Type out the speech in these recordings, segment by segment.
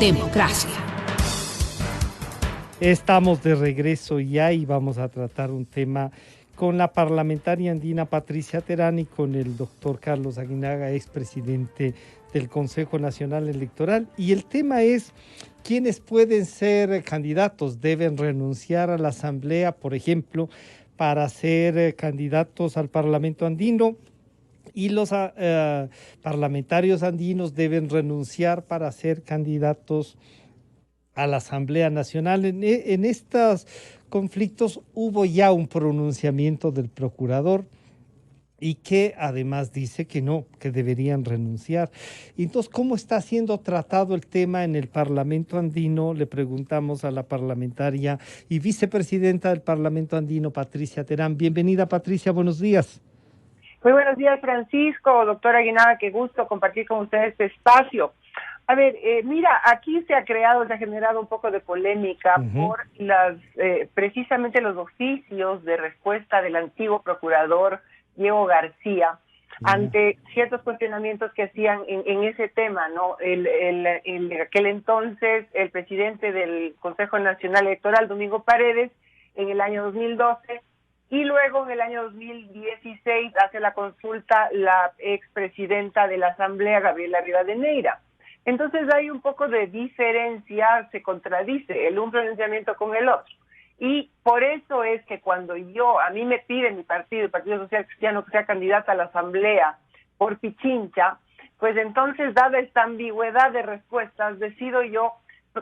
democracia. Estamos de regreso ya y vamos a tratar un tema con la parlamentaria andina Patricia Terán y con el doctor Carlos Aguinaga, expresidente del Consejo Nacional Electoral. Y el tema es, ¿quiénes pueden ser candidatos? ¿Deben renunciar a la Asamblea, por ejemplo, para ser candidatos al Parlamento andino? Y los parlamentarios andinos deben renunciar para ser candidatos a la Asamblea Nacional. En estos conflictos hubo ya un pronunciamiento del procurador y que además dice que no, que deberían renunciar. Entonces, ¿cómo está siendo tratado el tema en el Parlamento andino? Le preguntamos a la parlamentaria y vicepresidenta del Parlamento andino, Patricia Terán. Bienvenida, Patricia, buenos días. Muy buenos días, Francisco, doctor Aguinaga, qué gusto compartir con ustedes este espacio. A ver, mira, aquí se ha generado un poco de polémica por precisamente los oficios de respuesta del antiguo procurador Diego García ante ciertos cuestionamientos que hacían en ese tema, ¿no? Aquel entonces, el presidente del Consejo Nacional Electoral, Domingo Paredes, en el año 2012, y luego en el año 2016 hace la consulta la expresidenta de la Asamblea, Gabriela Rivadeneira. Entonces hay un poco de diferencia, se contradice un pronunciamiento con el otro. Y por eso es que cuando a mí me pide mi partido, el Partido Social Cristiano, que sea candidata a la Asamblea por Pichincha, pues entonces, dada esta ambigüedad de respuestas, decido yo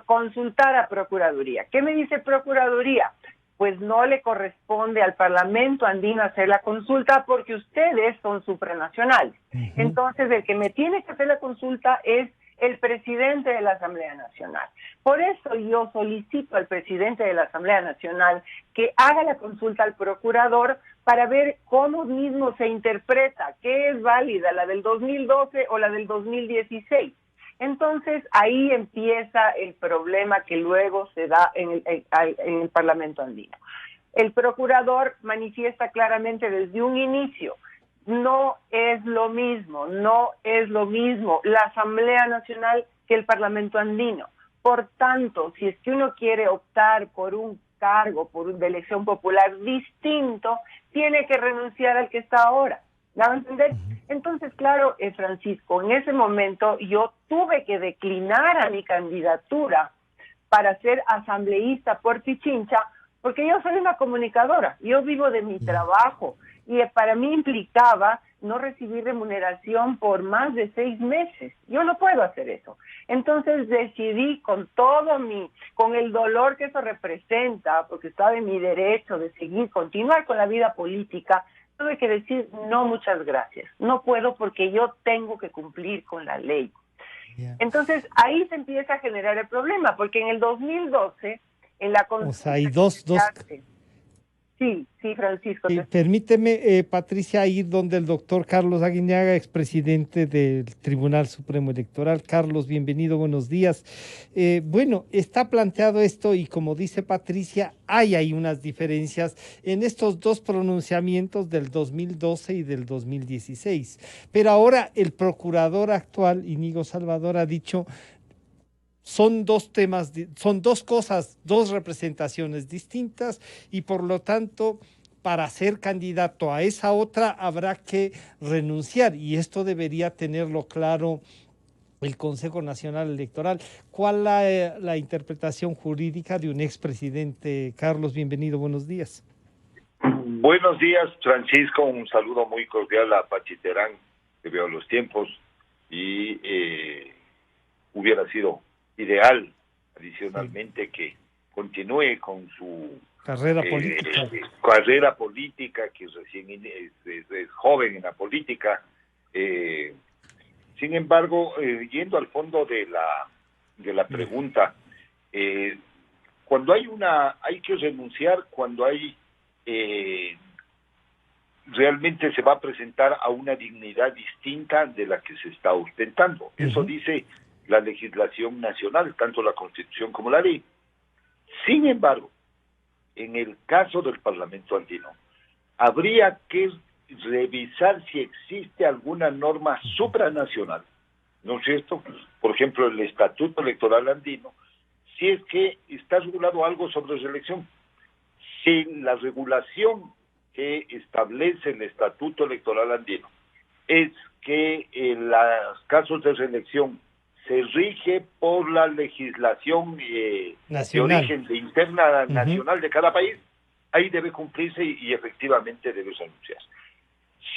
consultar a Procuraduría. ¿Qué me dice Procuraduría? Pues no le corresponde al Parlamento andino hacer la consulta porque ustedes son supranacionales. Entonces, el que me tiene que hacer la consulta es el presidente de la Asamblea Nacional. Por eso yo solicito al presidente de la Asamblea Nacional que haga la consulta al procurador para ver cómo mismo se interpreta, qué es válida, la del 2012 o la del 2016. Entonces, ahí empieza el problema que luego se da en el Parlamento andino. El procurador manifiesta claramente desde un inicio, no es lo mismo la Asamblea Nacional que el Parlamento andino. Por tanto, si es que uno quiere optar por un cargo, de elección popular distinto, tiene que renunciar al que está ahora. ¿Me va a entender? Entonces, claro, Francisco, en ese momento yo tuve que declinar a mi candidatura para ser asambleísta por Pichincha, porque yo soy una comunicadora, yo vivo de mi trabajo, y para mí implicaba no recibir remuneración por más de 6 meses. Yo no puedo hacer eso. Entonces decidí con el dolor que eso representa, porque estaba en mi derecho de continuar con la vida política, tuve que decir, no, muchas gracias. No puedo porque yo tengo que cumplir con la ley. Entonces, ahí se empieza a generar el problema, porque en el 2012, en la consulta... O sea, hay dos... Sí, Francisco. Permíteme, Patricia, ir donde el doctor Carlos Aguinaga, expresidente del Tribunal Supremo Electoral. Carlos, bienvenido, buenos días. Bueno, está planteado esto y como dice Patricia, hay unas diferencias en estos dos pronunciamientos del 2012 y del 2016. Pero ahora el procurador actual, Íñigo Salvador, ha dicho... Son dos temas, son dos cosas, dos representaciones distintas y por lo tanto, para ser candidato a esa otra habrá que renunciar y esto debería tenerlo claro el Consejo Nacional Electoral. ¿Cuál es la interpretación jurídica de un expresidente? Carlos, bienvenido, buenos días. Buenos días, Francisco, un saludo muy cordial a Pachi Terán, que veo los tiempos y hubiera sido ideal, adicionalmente, que continúe con su carrera política, que recién es joven en la política. Sin embargo, yendo al fondo de la pregunta, cuando hay que renunciar cuando realmente se va a presentar a una dignidad distinta de la que se está ostentando. Eso dice la legislación nacional, tanto la Constitución como la ley. Sin embargo, en el caso del Parlamento andino, habría que revisar si existe alguna norma supranacional ¿no es cierto? Por ejemplo, el Estatuto Electoral Andino, si es que está regulado algo sobre reelección. Si la regulación que establece el Estatuto Electoral Andino es que en los casos de reelección se rige por la legislación de origen de interna nacional de cada país, ahí debe cumplirse y efectivamente debe renunciar.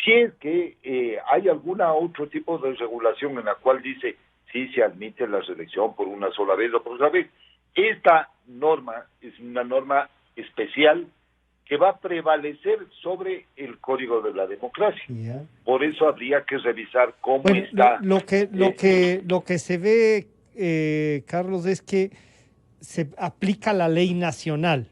Si es que hay alguna otro tipo de regulación en la cual dice si se admite la reelección por una sola vez o por otra vez, esta norma es una norma especial que va a prevalecer sobre el Código de la Democracia. Yeah. Por eso habría que revisar cómo está. Lo que se ve, Carlos, es que se aplica la ley nacional.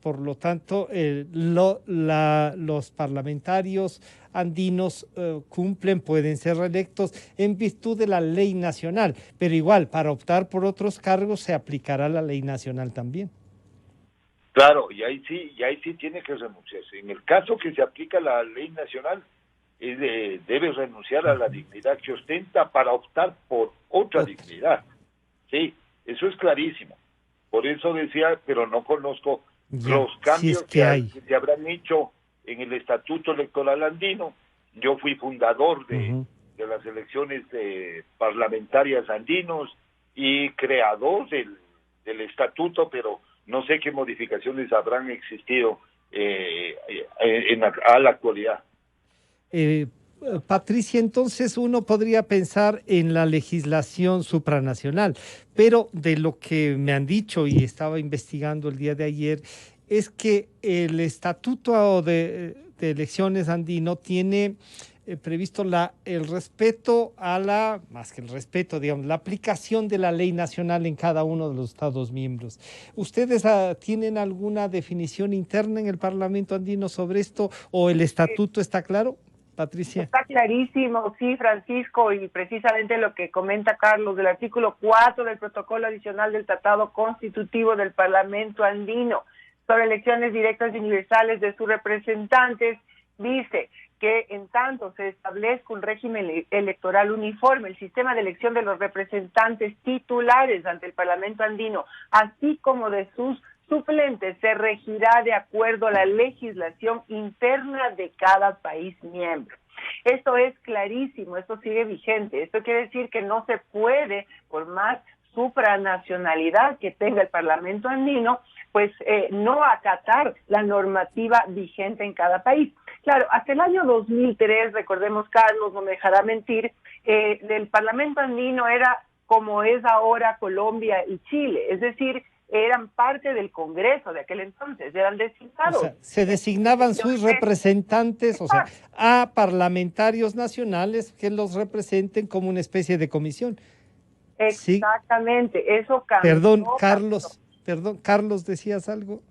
Por lo tanto, los parlamentarios andinos cumplen, pueden ser reelectos en virtud de la ley nacional, pero igual, para optar por otros cargos se aplicará la ley nacional también. Claro, y ahí sí tiene que renunciarse. En el caso que se aplica la ley nacional, debe renunciar a la dignidad que ostenta para optar por otra dignidad. Sí, eso es clarísimo. Por eso decía, pero no conozco los cambios que se habrán hecho en el Estatuto Electoral Andino. Yo fui fundador de las elecciones parlamentarias andinos y creador del estatuto, pero no sé qué modificaciones habrán existido a la actualidad. Patricia, entonces uno podría pensar en la legislación supranacional, pero de lo que me han dicho y estaba investigando el día de ayer, es que el Estatuto de Elecciones andino tiene previsto el respeto más que el respeto, digamos, la aplicación de la ley nacional en cada uno de los Estados miembros. ¿Ustedes tienen alguna definición interna en el Parlamento andino sobre esto o el estatuto está claro, Patricia? Está clarísimo, sí, Francisco, y precisamente lo que comenta Carlos del artículo 4 del protocolo adicional del Tratado Constitutivo del Parlamento Andino sobre elecciones directas y universales de sus representantes, dice que en tanto se establezca un régimen electoral uniforme, el sistema de elección de los representantes titulares ante el Parlamento andino, así como de sus suplentes, se regirá de acuerdo a la legislación interna de cada país miembro. Esto es clarísimo, esto sigue vigente. Esto quiere decir que no se puede, por más supranacionalidad que tenga el Parlamento andino, pues no acatar la normativa vigente en cada país. Claro, hasta el año 2003, recordemos, Carlos, no me dejará mentir, el Parlamento andino era como es ahora Colombia y Chile, es decir, eran parte del Congreso de aquel entonces, eran designados. O sea, se designaban sus representantes, o sea, a parlamentarios nacionales que los representen como una especie de comisión. Exactamente, sí. Eso cambió. Perdón, Carlos, ¿decías algo?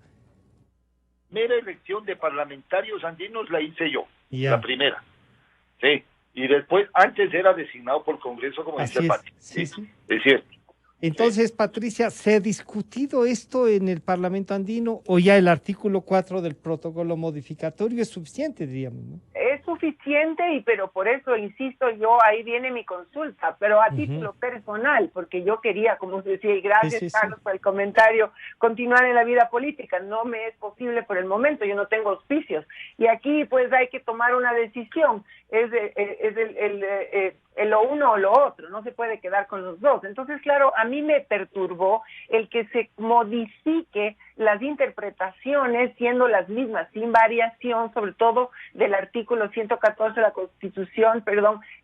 Mera elección de parlamentarios andinos la hice yo, la primera. Sí, y después, antes era designado por Congreso, como dice Pati. Sí, es cierto. Entonces, Patricia, ¿se ha discutido esto en el Parlamento andino o ya el artículo 4 del protocolo modificatorio es suficiente, diríamos, ¿no? Es suficiente, pero por eso, insisto yo, ahí viene mi consulta, pero a título personal, porque yo quería, como usted decía, y gracias, Carlos, por el comentario, continuar en la vida política. No me es posible por el momento, yo no tengo auspicios. Y aquí, pues, hay que tomar una decisión. Es lo uno o lo otro, no se puede quedar con los dos. Entonces, claro, a mí me perturbó el que se modifique las interpretaciones siendo las mismas, sin variación, sobre todo del artículo 114 de la Constitución,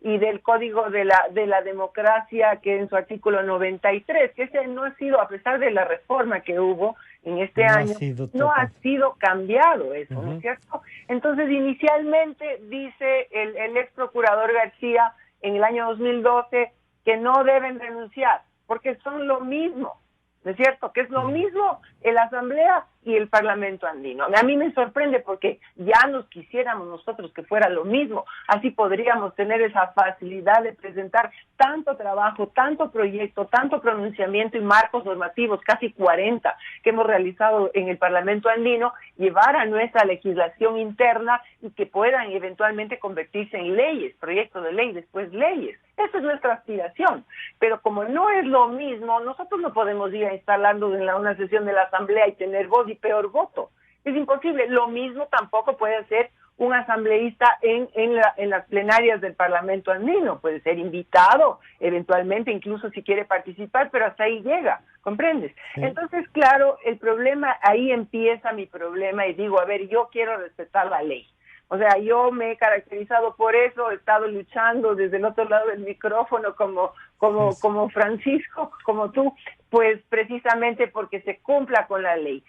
y del Código de la Democracia, que en su artículo 93, que ese no ha sido, a pesar de la reforma que hubo en este año, no ha sido cambiado eso, ¿no es cierto? Entonces, inicialmente dice el ex procurador García en el año 2012 que no deben renunciar, porque son lo mismo, ¿no es cierto? Que es lo mismo en la Asamblea y el Parlamento andino. A mí me sorprende porque ya nos quisiéramos nosotros que fuera lo mismo, así podríamos tener esa facilidad de presentar tanto trabajo, tanto proyecto, tanto pronunciamiento y marcos normativos, casi 40 que hemos realizado en el Parlamento andino, llevar a nuestra legislación interna y que puedan eventualmente convertirse en leyes, proyectos de ley, después leyes. Esa es nuestra aspiración, pero como no es lo mismo, nosotros no podemos ir a instalarnos en una sesión de la Asamblea y tener voz y peor voto. Es imposible. Lo mismo tampoco puede hacer un asambleísta en las plenarias del Parlamento andino. Puede ser invitado, eventualmente, incluso si quiere participar, pero hasta ahí llega, ¿comprendes? Sí. Entonces, claro, el problema, ahí empieza mi problema y digo, a ver, yo quiero respetar la ley. O sea, yo me he caracterizado por eso, he estado luchando desde el otro lado del micrófono como Francisco, como tú, pues precisamente porque se cumpla con la ley,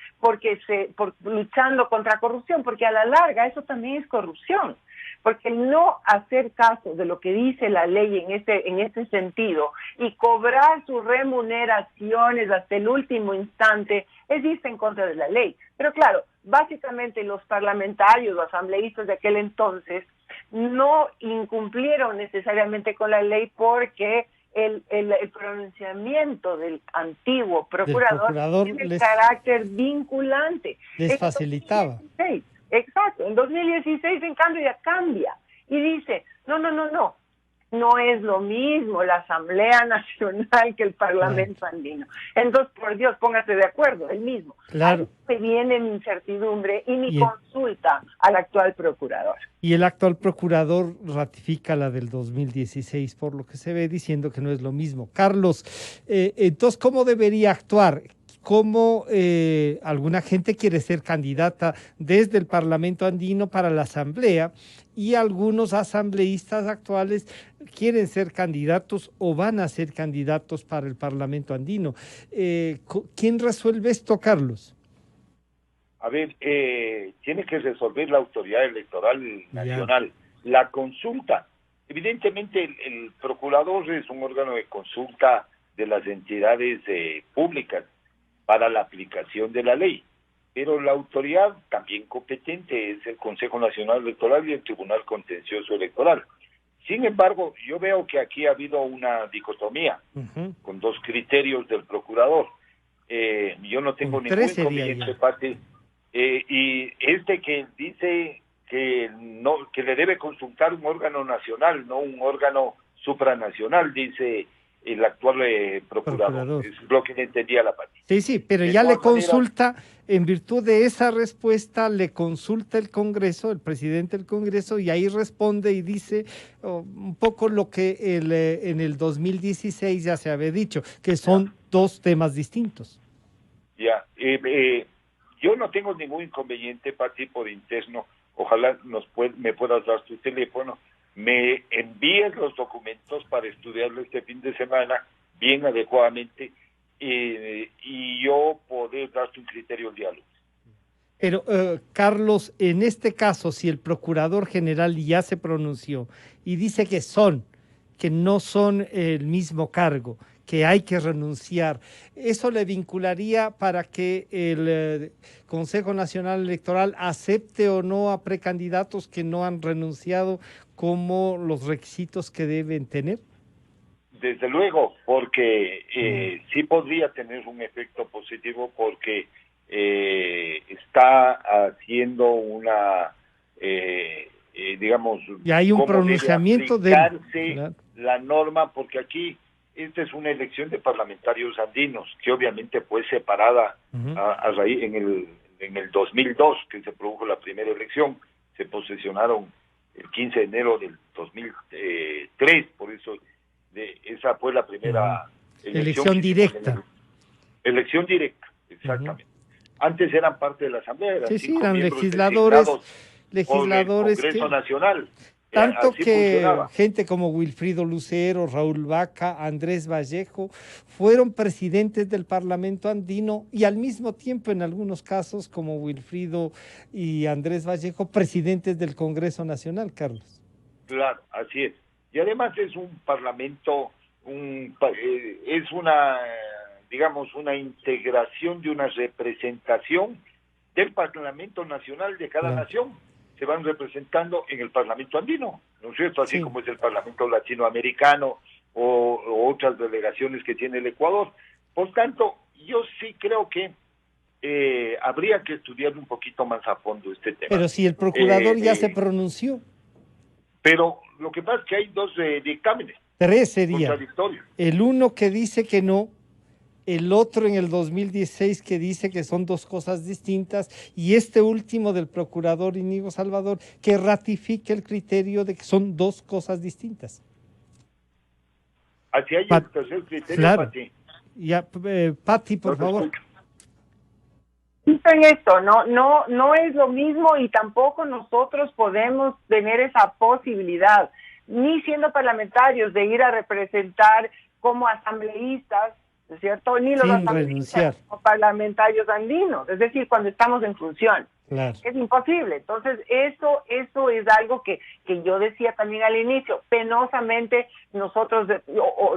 luchando contra corrupción, porque a la larga eso también es corrupción, porque el no hacer caso de lo que dice la ley en este sentido y cobrar sus remuneraciones hasta el último instante es irse en contra de la ley. Pero claro, básicamente los parlamentarios, los asambleístas de aquel entonces no incumplieron necesariamente con la ley porque el pronunciamiento del antiguo procurador tiene carácter vinculante. Les facilitaba. 2016, exacto, en 2016 en cambio ya cambia y dice, no es lo mismo la Asamblea Nacional que el Parlamento andino. Entonces, por Dios, póngase de acuerdo, el mismo. Claro. Ahí me viene mi incertidumbre y mi consulta al actual procurador. Y el actual procurador ratifica la del 2016, por lo que se ve, diciendo que no es lo mismo. Carlos, entonces, ¿cómo debería actuar? ¿Cómo alguna gente quiere ser candidata desde el Parlamento andino para la Asamblea y algunos asambleístas actuales quieren ser candidatos o van a ser candidatos para el Parlamento andino? ¿Quién resuelve esto, Carlos? A ver, tiene que resolver la Autoridad Electoral Nacional. La consulta, evidentemente el procurador es un órgano de consulta de las entidades públicas para la aplicación de la ley, pero la autoridad también competente es el Consejo Nacional Electoral y el Tribunal Contencioso Electoral. Sin embargo, yo veo que aquí ha habido una dicotomía con dos criterios del procurador. Yo no tengo ningún inconveniente, Pati, y que dice que le debe consultar un órgano nacional, no un órgano supranacional, dice el actual procurador. Es lo que le entendía la Pati. Sí, pero ya le consulta, en virtud de esa respuesta, le consulta el Congreso, el presidente del Congreso, y ahí responde y dice un poco lo que en el 2016 ya se había dicho, que son dos temas distintos. Yo no tengo ningún inconveniente, Pati, por interno. Ojalá me puedas dar tu teléfono, me envíes los documentos para estudiarlo este fin de semana bien adecuadamente y yo poder darte un criterio al diálogo. Pero, Carlos, en este caso, si el Procurador General ya se pronunció y dice que no son el mismo cargo, que hay que renunciar, ¿eso le vincularía para que el Consejo Nacional Electoral acepte o no a precandidatos que no han renunciado como los requisitos que deben tener? Desde luego, porque sí podría tener un efecto positivo porque está haciendo una, digamos, y hay un pronunciamiento de la norma, porque aquí esta es una elección de parlamentarios andinos que obviamente fue separada a raíz en el 2002 que se produjo la primera elección, se posesionaron el 15 de enero del 2003, por eso esa fue la primera elección directa. Elección directa, exactamente. Antes eran parte de la Asamblea, eran legisladores por el Congreso Nacional. Tanto que funcionaba. Gente como Wilfrido Lucero, Raúl Vaca, Andrés Vallejo, fueron presidentes del Parlamento andino y al mismo tiempo, en algunos casos, como Wilfrido y Andrés Vallejo, presidentes del Congreso Nacional, Carlos. Claro, así es. Y además es un parlamento, es una, digamos, una integración de una representación del Parlamento Nacional de cada nación se van representando en el Parlamento andino, ¿no es cierto? Así como es el Parlamento latinoamericano o otras delegaciones que tiene el Ecuador. Por tanto, yo sí creo que habría que estudiar un poquito más a fondo este tema. Pero si el procurador ya se pronunció. Pero lo que pasa es que hay dos dictámenes. 3 sería. Contradictorios. El uno que dice que no, el otro en el 2016 que dice que son 2 cosas distintas, y este último del procurador Íñigo Salvador que ratifica el criterio de que son 2 cosas distintas. Así hay el tercer criterio, claro. Pati. Ya, Pati, por favor. Dicen esto, no es lo mismo y tampoco nosotros podemos tener esa posibilidad, ni siendo parlamentarios, de ir a representar como asambleístas, ¿no es cierto? Ni los asambleístas como parlamentarios andinos, es decir, cuando estamos en función. Claro. Es imposible. Entonces, eso es algo que yo decía también al inicio. Penosamente, nosotros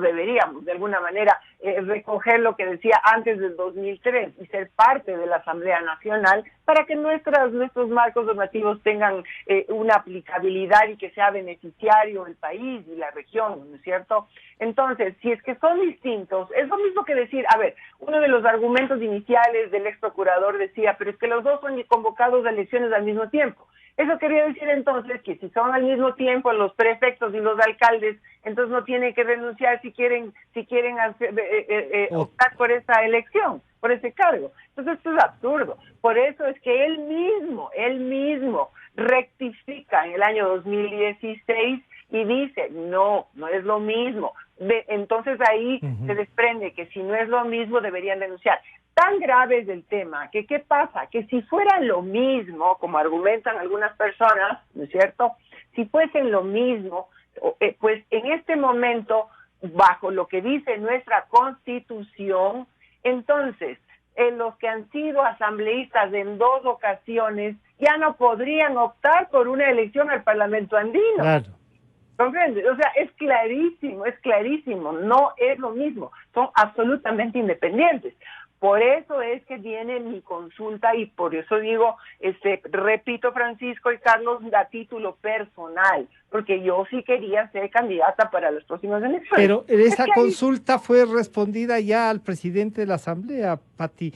deberíamos, de alguna manera, recoger lo que decía antes del 2003 y ser parte de la Asamblea Nacional para que nuestros marcos normativos tengan una aplicabilidad y que sea beneficiario el país y la región, ¿no es cierto? Entonces, si es que son distintos, es lo mismo que decir, a ver, uno de los argumentos iniciales del ex procurador decía, pero es que los dos son convocados a elecciones al mismo tiempo. Eso quería decir entonces que si son al mismo tiempo los prefectos y los alcaldes, entonces no tienen que renunciar si quieren optar por esa elección, por ese cargo. Entonces esto es absurdo. Por eso es que él mismo rectifica en el año 2016 y dice, no es lo mismo. Entonces ahí se desprende que si no es lo mismo deberían denunciar. Tan grave es el tema que ¿qué pasa? Que si fuera lo mismo, como argumentan algunas personas, ¿no es cierto? Si fuesen lo mismo, pues en este momento, bajo lo que dice nuestra Constitución, entonces los que han sido asambleístas en 2 ocasiones ya no podrían optar por una elección al Parlamento andino. Claro. ¿Comprende? O sea, es clarísimo, no es lo mismo, son absolutamente independientes. Por eso es que viene mi consulta y por eso digo, repito, Francisco y Carlos, a título personal, porque yo sí quería ser candidata para las próximas elecciones. Pero esa consulta fue respondida ya al presidente de la Asamblea, Pati,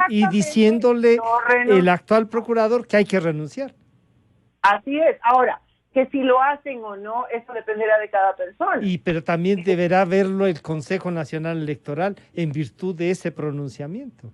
y diciéndole el actual procurador que hay que renunciar. Así es. Ahora, que si lo hacen o no, eso dependerá de cada persona. Pero también deberá verlo el Consejo Nacional Electoral en virtud de ese pronunciamiento.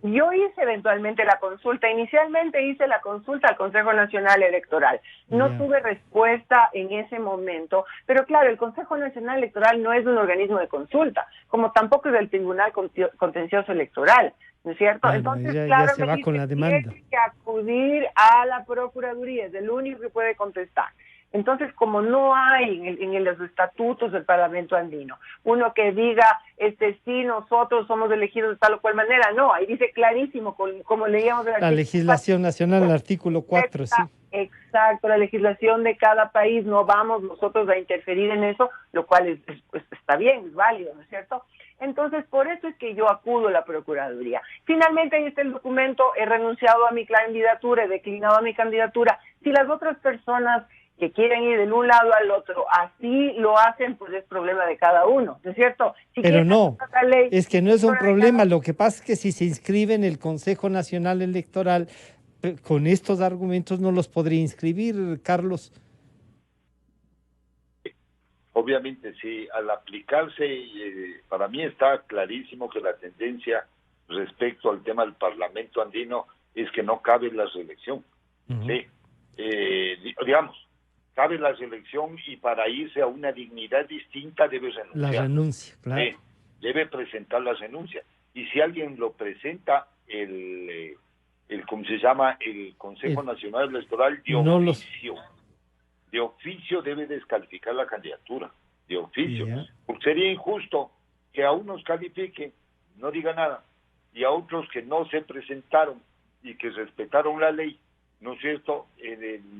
Yo hice eventualmente la consulta, inicialmente hice la consulta al Consejo Nacional Electoral. No tuve respuesta en ese momento, pero claro, el Consejo Nacional Electoral no es un organismo de consulta, como tampoco es el Tribunal Contencioso Electoral, ¿no es cierto? Bueno, entonces, ya se va con la demanda. Tiene que acudir a la Procuraduría, es el único que puede contestar. Entonces, como no hay en los estatutos del Parlamento andino uno que diga, sí, nosotros somos elegidos de tal o cual manera, no, ahí dice clarísimo, como leíamos de la legislación nacional, el artículo 4, sí. Exacto, la legislación de cada país, no vamos nosotros a interferir en eso, lo cual está bien, es válido, ¿no es cierto? Entonces, por eso es que yo acudo a la Procuraduría. Finalmente, ahí está el documento, he renunciado a mi candidatura, he declinado a mi candidatura. Si las otras personas que quieren ir de un lado al otro, así lo hacen, pues es problema de cada uno, ¿no es cierto? Pero no, es que no es un problema, lo que pasa es que si se inscribe en el Consejo Nacional Electoral, con estos argumentos no los podría inscribir, Carlos. Obviamente, sí, al aplicarse, para mí está clarísimo que la tendencia respecto al tema del Parlamento andino es que no cabe la reelección, ¿sí? Digamos, cabe la reelección y para irse a una dignidad distinta debe renunciar. La renuncia, claro. Debe presentar la renuncia. Y si alguien lo presenta, ¿cómo se llama? El Consejo Nacional Electoral de oficio debe descalificar la candidatura, de oficio. Porque sería injusto que a unos califique, no diga nada, y a otros que no se presentaron y que respetaron la ley, ¿no es cierto?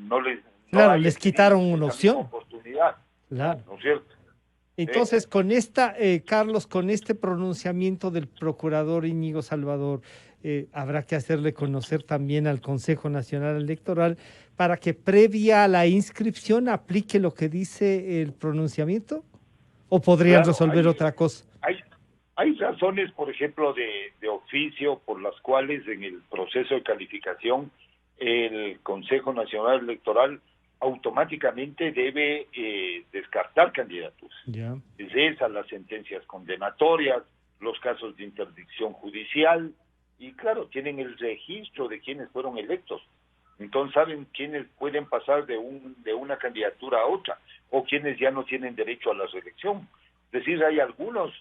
No les... Claro, les quitaron una opción. Oportunidad, claro. ¿no es cierto? Entonces, con esta, Carlos, con este pronunciamiento del procurador Íñigo Salvador, habrá que hacerle conocer también al Consejo Nacional Electoral para que previa a la inscripción aplique lo que dice el pronunciamiento, ¿o podrían resolver otra cosa? Hay razones, por ejemplo, de oficio por las cuales en el proceso de calificación el Consejo Nacional Electoral automáticamente debe descartar candidaturas. Ya. Es esas las sentencias condenatorias, los casos de interdicción judicial, y claro, tienen el registro de quienes fueron electos. Entonces saben quiénes pueden pasar de una candidatura a otra, o quienes ya no tienen derecho a la reelección. Es decir, hay algunos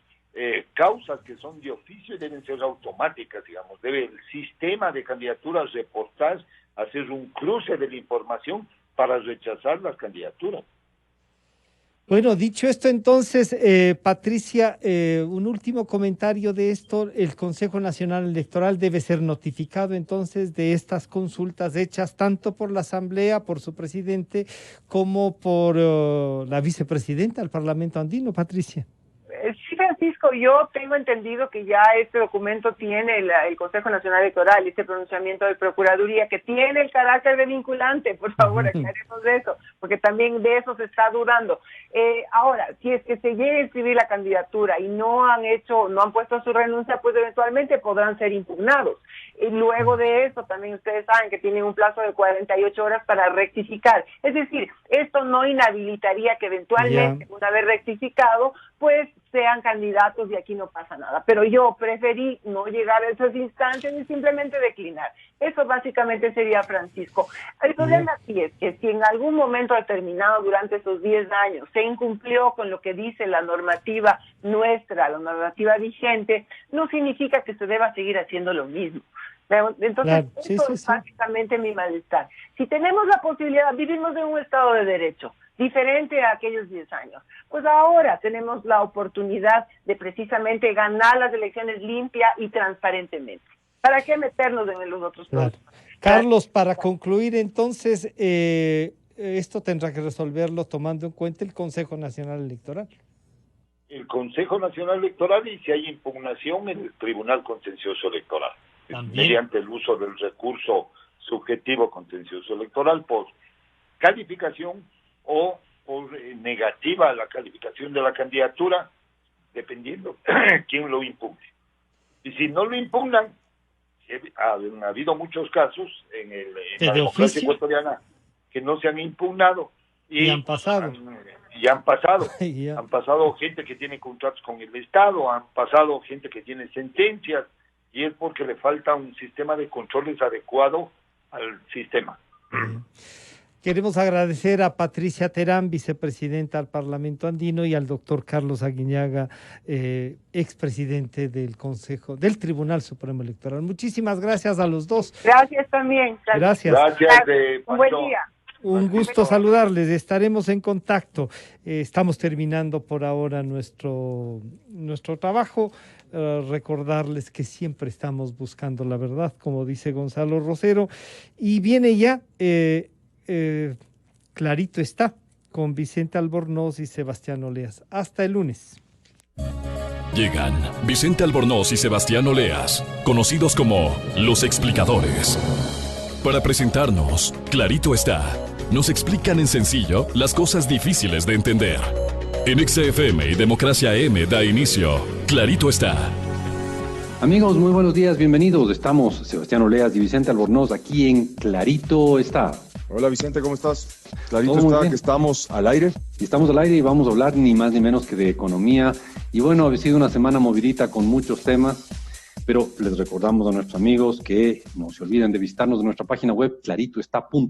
causas que son de oficio y deben ser automáticas, digamos. Debe el sistema de candidaturas reportar, hacer un cruce de la información para rechazar las candidaturas. Bueno, dicho esto entonces, Patricia, un último comentario de esto. El Consejo Nacional Electoral debe ser notificado entonces de estas consultas hechas tanto por la Asamblea, por su presidente, como por la vicepresidenta del Parlamento andino, Patricia. Sí, Francisco, yo tengo entendido que ya este documento tiene el Consejo Nacional Electoral, este pronunciamiento de Procuraduría, que tiene el carácter de vinculante. Por favor, aclaremos de eso, porque también de eso se está dudando. Ahora, si es que se llega a inscribir la candidatura y no han puesto su renuncia, pues eventualmente podrán ser impugnados. Y luego de eso, también ustedes saben que tienen un plazo de 48 horas para rectificar. Es decir, esto no inhabilitaría que eventualmente, una vez rectificado, pues sean candidatos y aquí no pasa nada. Pero yo preferí no llegar a esos instantes y simplemente declinar. Eso básicamente sería, Francisco. El problema aquí es que si en algún momento determinado durante esos 10 años se incumplió con lo que dice la normativa nuestra, la normativa vigente, no significa que se deba seguir haciendo lo mismo. Entonces, eso es básicamente mi malestar. Si tenemos la posibilidad, vivimos en un Estado de Derecho, diferente a aquellos 10 años, pues ahora tenemos la oportunidad de precisamente ganar las elecciones limpia y transparentemente. ¿Para qué meternos en los otros problemas? Carlos, para concluir entonces, esto tendrá que resolverlo tomando en cuenta el Consejo Nacional Electoral. El Consejo Nacional Electoral, y si hay impugnación, en el Tribunal Contencioso Electoral. Mediante el uso del recurso subjetivo contencioso electoral por calificación o por negativa a la calificación de la candidatura, dependiendo quién lo impugne. Y si no lo impugnan, ha habido muchos casos en la democracia ecuatoriana que no se han impugnado y han pasado. Han pasado gente que tiene contratos con el Estado, han pasado gente que tiene sentencias, y es porque le falta un sistema de controles adecuado al sistema. Queremos agradecer a Patricia Terán, vicepresidenta del Parlamento Andino, y al doctor Carlos Aguinaga, expresidente del Consejo, del Tribunal Supremo Electoral. Muchísimas gracias a los dos. Gracias también. Gracias. Un buen día. Un gusto saludarles, estaremos en contacto. Estamos terminando por ahora nuestro trabajo. Recordarles que siempre estamos buscando la verdad, como dice Gonzalo Rosero, y viene ya, Clarito está, con Vicente Albornoz y Sebastián Oleas. Hasta el lunes. Llegan Vicente Albornoz y Sebastián Oleas, conocidos como Los Explicadores. Para presentarnos, Clarito está. Nos explican en sencillo las cosas difíciles de entender. En XFM y Democracia M da inicio Clarito está. Amigos, muy buenos días, bienvenidos. Estamos Sebastián Oleas y Vicente Albornoz aquí en Clarito está. Hola Vicente, ¿cómo estás? Clarito está, que estamos al aire. Y estamos al aire y vamos a hablar ni más ni menos que de economía. Y bueno, ha sido una semana movidita con muchos temas, pero les recordamos a nuestros amigos que no se olviden de visitarnos en nuestra página web claritoestá.com.